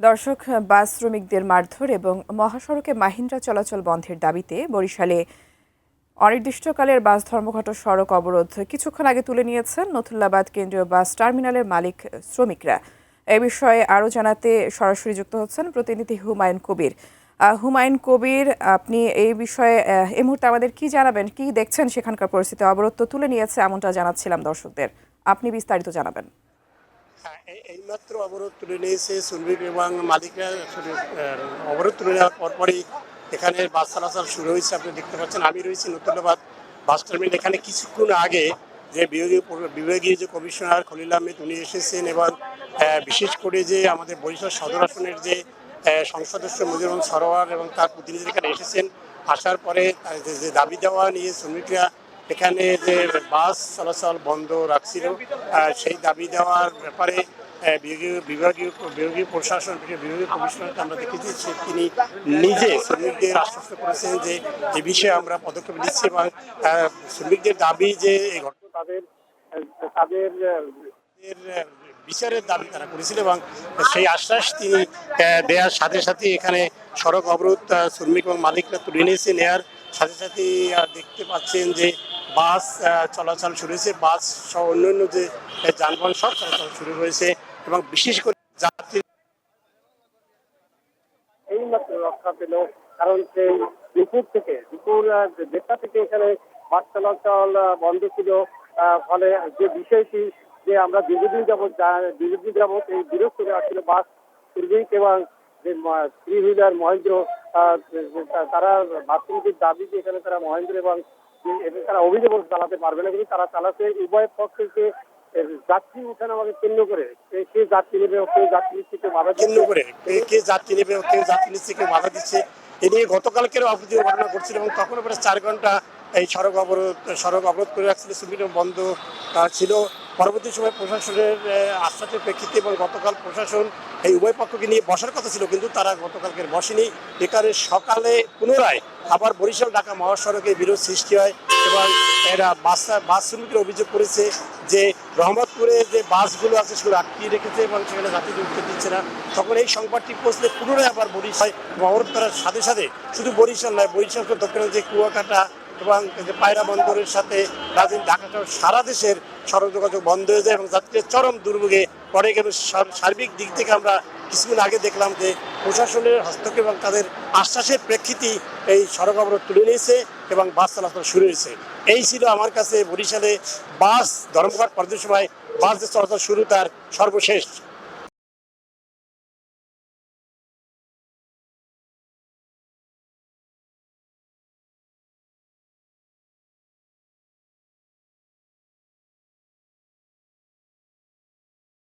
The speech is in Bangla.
দর্শক, বাস শ্রমিকদের মারধর এবং মহাসড়কে মাহিন্দ্রা চলাচল বন্ধের দাবিতে বরিশালে অনির্দিষ্টকালের বাস ধর্মঘট সড়ক অবরোধ কিছুক্ষণ আগে তুলে নিয়েছেন নথুল্লাবাদ কেন্দ্রীয় বাস টার্মিনালের মালিক শ্রমিকরা। এ বিষয়ে আরও জানাতে সরাসরি যুক্ত হচ্ছেন প্রতিনিধি হুমায়ুন কবির। হুমায়ুন কবির, আপনি এই বিষয়ে এই মুহূর্তে আমাদের কি জানাবেন? কি দেখছেন সেখানকার পরিস্থিতি? অবরোধ তো তুলে নিয়েছে এমনটা জানাচ্ছিলাম দর্শকদের, আপনি বিস্তারিত জানাবেন। এইমাত্র অবরোধ তুলে নিয়েছে শ্রমিক এবং মালিকরা। অবরোধ তুলে নেওয়ার পরপরই এখানে বাস চলাচল শুরু হয়েছে। আপনি দেখতে পাচ্ছেন আমি রয়েছি নতুল্লাবাদ বাস টার্মিনাল। এখানে কিছুক্ষণ আগে যে বিভাগীয় যে কমিশনার খলিল আহমেদ উনি এসেছেন এবং বিশেষ করে যে আমাদের বরিশাল সদর আসনের যে সংসদস্য মুজিবুর রহমান সরোয়ার এবং তার প্রতিনিধি এখানে এসেছেন। আসার পরে যে দাবি দেওয়া নিয়ে শ্রমিকরা এখানে যে বাস চলাচল বন্ধ রাখছিল সেই দাবি দেওয়ার ব্যাপারে বিভাগীয় প্রশাসন বিভাগীয় কমিশনারকে আমরা দেখেছি, তিনি নিজে শ্রমিকদের আশ্বস্ত করেছেন যে এ বিষয়ে আমরা পদক্ষেপ নিচ্ছি এবং শ্রমিকদের দাবি যে এই ঘটনা তাদের তাদের বিচারের দাবি তারা করেছিল এবং সেই আশ্বাস তিনি দেওয়ার সাথে সাথে এখানে সড়ক অবরোধ শ্রমিক এবং মালিকরা তুলে নিয়েছে। নেওয়ার সাথে সাথে দেখতে পাচ্ছেন যে বাস চলাচল শুরু হয়েছে, বাস সহ অন্যান্য যে যানবাহন সব চলাচল শুরু হয়েছে এবং বিশেষ করে যাত্রী এইমাত্র রক্ষা পেল। কারণ সেই দুপুর 1টা থেকে এখানে বাস চলাচল বন্ধ ছিল। ফলে যে বিষয়টি যে আমরা দীর্ঘদিন যাবৎ এই বিরোধ করে আসছিল বাস শ্রমিক এবং যে থ্রি হুইলার মহেন্দ্র, তারা বাস শ্রমিকের দাবি যে এখানে তারা মহেন্দ্র এবং তারা অভিযোগ চালাতে পারবে না, কিন্তু তারা চালাতে উভয় পক্ষকে যাত্রী উঠানামাকে কেন্দ্র করে কে যাত্রী নেবে ও কেউ যাত্রী নিচ্ছে কেউ বাধা কেন্দ্র করে কে যাত্রী নেবে ও কেউ যাত্রী নিচ্ছে কেউ বাধা দিচ্ছে। এ নিয়ে গতকালকের অপ্রীতিকর ঘটনা ঘটছিল এবং তখনও প্রায় 4 ঘন্টা এই সড়ক অবরোধ করে রাখছিল, সুবিধা বন্ধ ছিল। পরবর্তী সময় প্রশাসনের আশ্বাসের প্রেক্ষিতে এবং গতকাল প্রশাসন এই উভয় পক্ষকে নিয়ে বসার কথা ছিল, কিন্তু তারা গতকালকের বসেনি। এখানে সকালে পুনরায় আবার বরিশাল ঢাকা মহাসড়কে বিরোধ সৃষ্টি হয় এবং এরা বাস শ্রমিকরা অভিযোগ করেছে যে রহমতপুরে যে বাসগুলো আছে সেগুলো আটকিয়ে রেখেছে এবং সেখানে যাত্রীদের উঠতে দিচ্ছে না। তখন এই সংবাদটি পৌঁছলে পুনরায় আবার বরিশাল অবরোধ করার সাথে সাথে শুধু বরিশাল নয়, বরিশালকে দক্ষিণে যে কুয়াকাটা এবং পায়রা বন্দরের সাথে রাজধানী ঢাকা সহ সারা দেশের সড়ক যোগাযোগ বন্ধ হয়ে যায় এবং যাত্রীদের চরম দুর্ভোগে পড়ে গেল। সার্বিক দিক থেকে আমরা কিছুদিন আগে দেখলাম যে প্রশাসনের হস্তক্ষেপ এবং তাদের আশ্বাসের প্রেক্ষিতেই এই সড়ক অবরোধ তুলে নিয়েছে এবং বাস চলাচল শুরু হয়েছে। এই ছিল আমার কাছে বরিশালে বাস ধর্মঘট পরবর্তী সময় বাস যে চলাচল শুরু তার সর্বশেষ